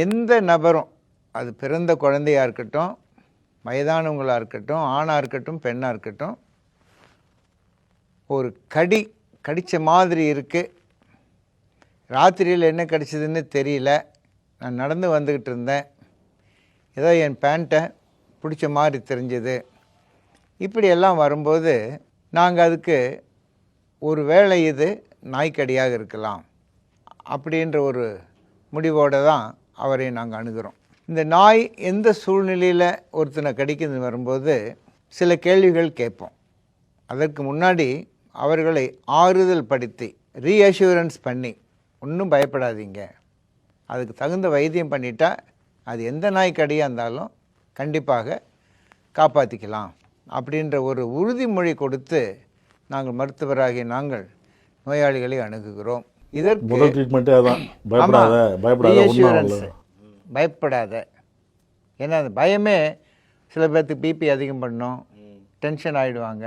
எந்த நபரும், அது பிறந்த குழந்தையாக இருக்கட்டும், வயதானவங்களாக இருக்கட்டும், ஆணாக இருக்கட்டும், பெண்ணாக இருக்கட்டும், ஒரு கடித்த மாதிரி இருக்குது, ராத்திரியில் என்ன கடிச்சதுன்னு தெரியல, நான் நடந்து வந்துக்கிட்டு இருந்தேன், ஏதோ என் பேண்ட்டை பிடிச்ச மாதிரி தெரிஞ்சது, இப்படியெல்லாம் வரும்போது நாங்கள் அதுக்கு ஒரு வேளை இது நாய்க்கடியாக இருக்கலாம் அப்படின்ற ஒரு முடிவோடு தான் அவரை நாங்கள் அணுகிறோம். இந்த நாய் எந்த சூழ்நிலையில் ஒருத்தனை கடிக்கிறது வரும்போது சில கேள்விகள் கேட்போம். அதற்கு முன்னாடி அவர்களை ஆறுதல் படுத்தி ரீஅஷூரன்ஸ் பண்ணி, ஒன்றும் பயப்படாதீங்க, அதுக்கு தகுந்த வைத்தியம் பண்ணிட்டா அது எந்த நாய் கடியாக இருந்தாலும் கண்டிப்பாக காப்பாற்றிக்கலாம் அப்படின்ற ஒரு உறுதிமொழி கொடுத்து நாங்கள் மருத்துவராகிய நாங்கள் நோயாளிகளை அணுகுகிறோம். இதற்கு முதல் ட்ரீட்மெண்ட்டே அதான், பயப்படாத. ஏன்னா அந்த பயமே சில பேர்த்துக்கு பிபி அதிகம் பண்ணும், டென்ஷன் ஆகிடுவாங்க,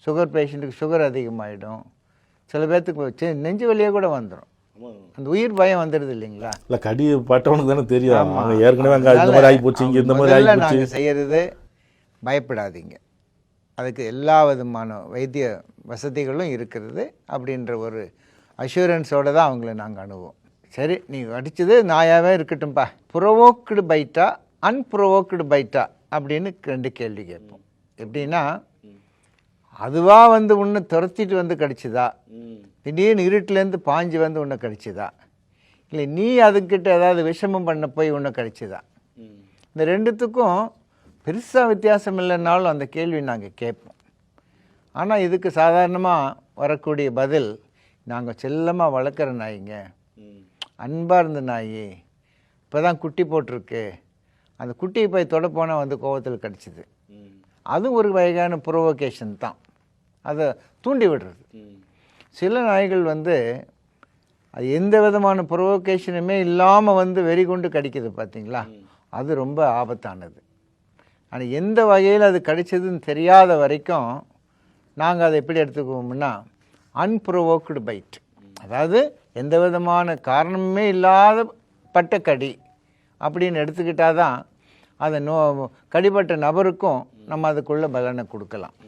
சுகர் பேஷண்ட்டுக்கு சுகர் அதிகமாகிடும், சில பேர்த்துக்கு நெஞ்சு வலியாக கூட வந்துடும். அந்த உயிர் பயம் வந்துடுது இல்லைங்களா? இல்லை, கடி பட்டவனுக்கு தானே தெரியும், ஏற்கனவே அங்கே இந்த மாதிரி ஆகி போச்சு, இங்கே இந்த மாதிரி ஆகி போச்சு. நாங்கள் செய்கிறது பயப்படாதீங்க, அதுக்கு எல்லா விதமான வைத்திய வசதிகளும் இருக்கிறது அப்படின்ற ஒரு அஷூரன்ஸோடு தான் அவங்கள நாங்கள் அணுவோம். சரி, நீங்கள் அடித்தது நாயாகவே இருக்கட்டும்ப்பா, ப்ரொவோக்டு பைட்டா அன்ப்ரொவோக்டு பைட்டா அப்படின்னு 2 கேள்வி கேட்போம். எப்படின்னா, அதுவாக வந்து உன்னை துரத்திட்டு வந்து கடிச்சுதா, திடீர்னு இருட்டிலேருந்து பாஞ்சு வந்து உன்னை கடிச்சுதா, இல்லை நீ அதுக்கிட்ட ஏதாவது விஷமம் பண்ண போய் உன்னை கடிச்சுதா, இந்த 2த்துக்கும் பெருசாக வித்தியாசம் இல்லைன்னாலும் அந்த கேள்வி நாங்கள் கேட்போம். ஆனால் இதுக்கு சாதாரணமாக வரக்கூடிய பதில், நாங்கள் செல்லமாக வளர்க்குற நாய்ங்க, அன்பாக இருந்த நாய், இப்போ தான் குட்டி போட்டிருக்கு, அந்த குட்டியை போய் தொட போனால் வந்து கோவத்தில் கடிச்சிது, அதுவும் ஒரு வகையான ப்ரொவோகேஷன் தான், அதை தூண்டி விடுறது. சில நாய்கள் வந்து அது எந்த விதமான ப்ரொவோகேஷனுமே இல்லாமல் வந்து வெறி கொண்டு கடிக்குது பார்த்தீங்களா, அது ரொம்ப ஆபத்தானது. ஆனால் எந்த வகையில் அது கடிச்சதுன்னு தெரியாத வரைக்கும் நாங்கள் அதை எப்படி எடுத்துக்குவோம்னா அன்ப்ரொவோக்டு பைட், அதாவது எந்த விதமான காரணமே இல்லாத பட்ட கடி அப்படின்னு எடுத்துக்கிட்டால் தான் அதை கடிப்பட்ட நபருக்கும் நம்ம அதுக்குள்ளே பலனை கொடுக்கலாம்.